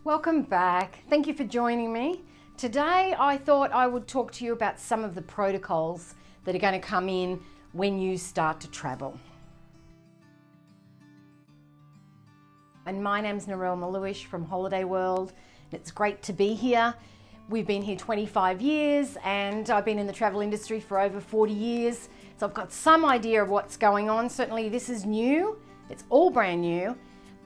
Welcome back. Thank you for joining me. Today I thought I would talk to you about some of the protocols that are going to come in when you start to travel. And my name's Narelle Maluish from Holiday World. It's great to be here. We've been here 25 years and I've been in the travel industry for over 40 years. So I've got some idea of what's going on. Certainly this is new. It's all brand new,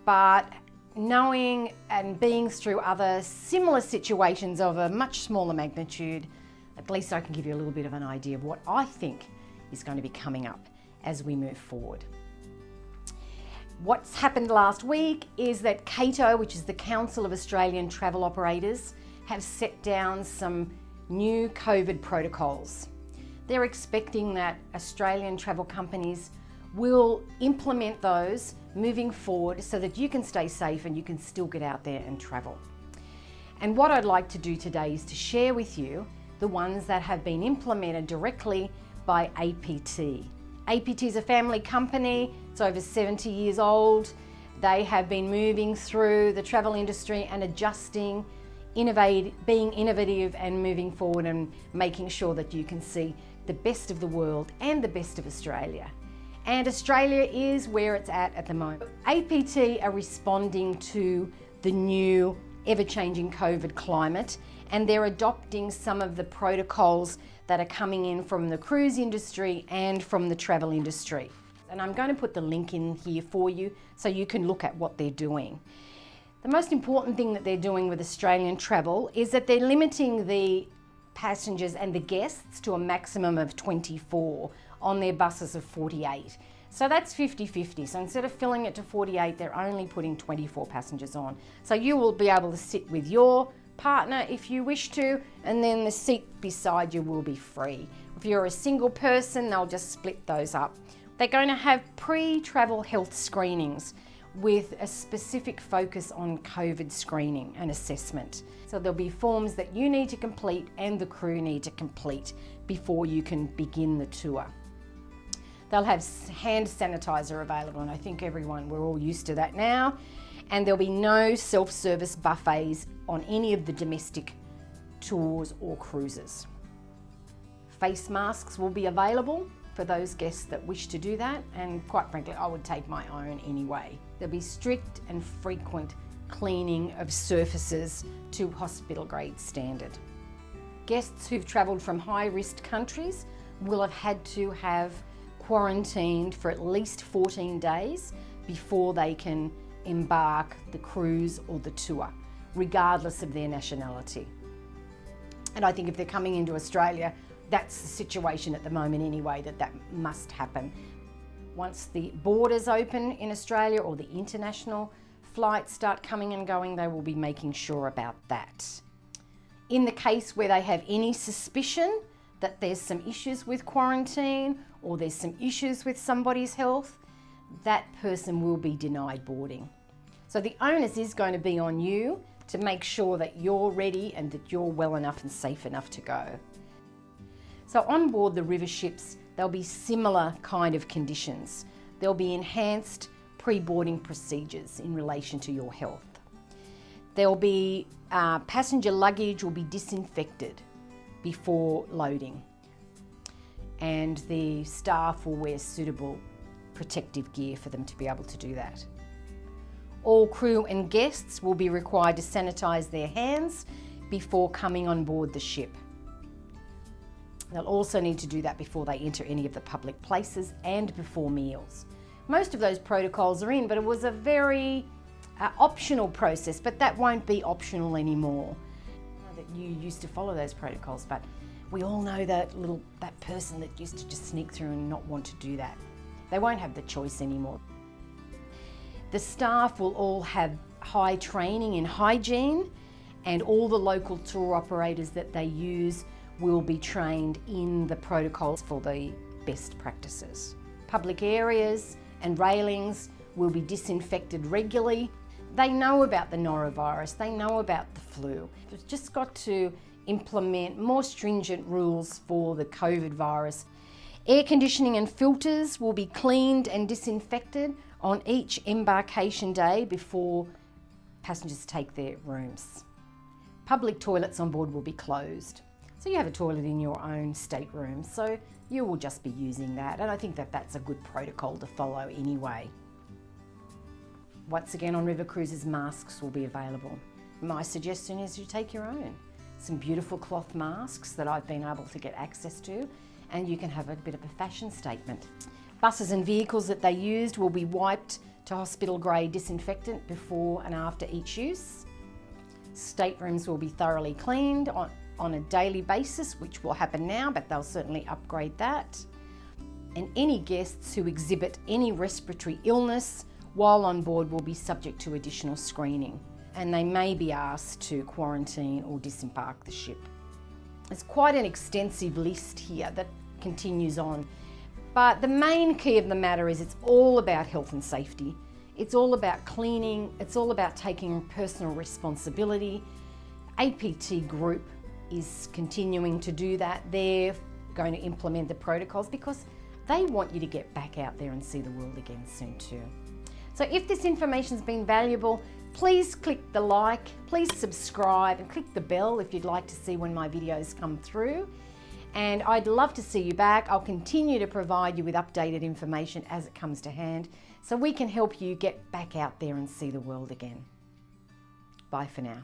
but knowing and being through other similar situations of a much smaller magnitude, at least I can give you a little bit of an idea of what I think is going to be coming up as we move forward. What's happened last week is that CATO, which is the Council of Australian Travel Operators, have set down some new COVID protocols. They're expecting that Australian travel companies will implement those moving forward so that you can stay safe and you can still get out there and travel. And what I'd like to do today is to share with you the ones that have been implemented directly by APT. APT is a family company. It's over 70 years old. They have been moving through the travel industry and adjusting, being innovative and moving forward and making sure that you can see the best of the world and the best of Australia. And Australia is where it's at the moment. APT are responding to the new ever-changing COVID climate, and they're adopting some of the protocols that are coming in from the cruise industry and from the travel industry. And I'm going to put the link in here for you so you can look at what they're doing. The most important thing that they're doing with Australian travel is that they're limiting the passengers and the guests to a maximum of 24 on their buses of 48. So that's 50-50. So instead of filling it to 48, they're only putting 24 passengers on. So you will be able to sit with your partner if you wish to, and then the seat beside you will be free. If you're a single person, they'll just split those up. They're going to have pre-travel health screenings with a specific focus on COVID screening and assessment. So there'll be forms that you need to complete and the crew need to complete before you can begin the tour. They'll have hand sanitizer available, and I think we're all used to that now. And there'll be no self-service buffets on any of the domestic tours or cruises. Face masks will be available for those guests that wish to do that, and quite frankly, I would take my own anyway. There'll be strict and frequent cleaning of surfaces to hospital grade standard. Guests who've travelled from high-risk countries will have had to have quarantined for at least 14 days before they can embark the cruise or the tour, regardless of their nationality. And I think if they're coming into Australia, that's the situation at the moment anyway, that must happen. Once the borders open in Australia or the international flights start coming and going, they will be making sure about that. In the case where they have any suspicion that there's some issues with quarantine or there's some issues with somebody's health, that person will be denied boarding. So the onus is going to be on you to make sure that you're ready and that you're well enough and safe enough to go. So on board the river ships, there'll be similar kind of conditions. There'll be enhanced pre-boarding procedures in relation to your health. There'll be passenger luggage will be disinfected before loading, and the staff will wear suitable protective gear for them to be able to do that. All crew and guests will be required to sanitize their hands before coming on board the ship. They'll also need to do that before they enter any of the public places and before meals. Most of those protocols are in, but it was a very optional process, but that won't be optional anymore. I know that you used to follow those protocols, but we all know that person that used to just sneak through and not want to do that. They won't have the choice anymore. The staff will all have high training in hygiene, and all the local tour operators that they use will be trained in the protocols for the best practices. Public areas and railings will be disinfected regularly. They know about the norovirus, they know about the flu. We've just got to implement more stringent rules for the COVID virus. Air conditioning and filters will be cleaned and disinfected on each embarkation day before passengers take their rooms. Public toilets on board will be closed. So you have a toilet in your own stateroom, so you will just be using that, and I think that that's a good protocol to follow anyway. Once again, on river cruises, masks will be available. My suggestion is you take your own. Some beautiful cloth masks that I've been able to get access to, and you can have a bit of a fashion statement. Buses and vehicles that they used will be wiped to hospital grade disinfectant before and after each use. Staterooms will be thoroughly cleaned on a daily basis, which will happen now, but they'll certainly upgrade that. And any guests who exhibit any respiratory illness while on board will be subject to additional screening, and they may be asked to quarantine or disembark the ship. There's quite an extensive list here that continues on, but the main key of the matter is it's all about health and safety. It's all about cleaning, it's all about taking personal responsibility. APT Group is continuing to do that. They're going to implement the protocols because they want you to get back out there and see the world again soon too. So if this information's been valuable, please click the like, please subscribe and click the bell if you'd like to see when my videos come through. And I'd love to see you back. I'll continue to provide you with updated information as it comes to hand so we can help you get back out there and see the world again. Bye for now.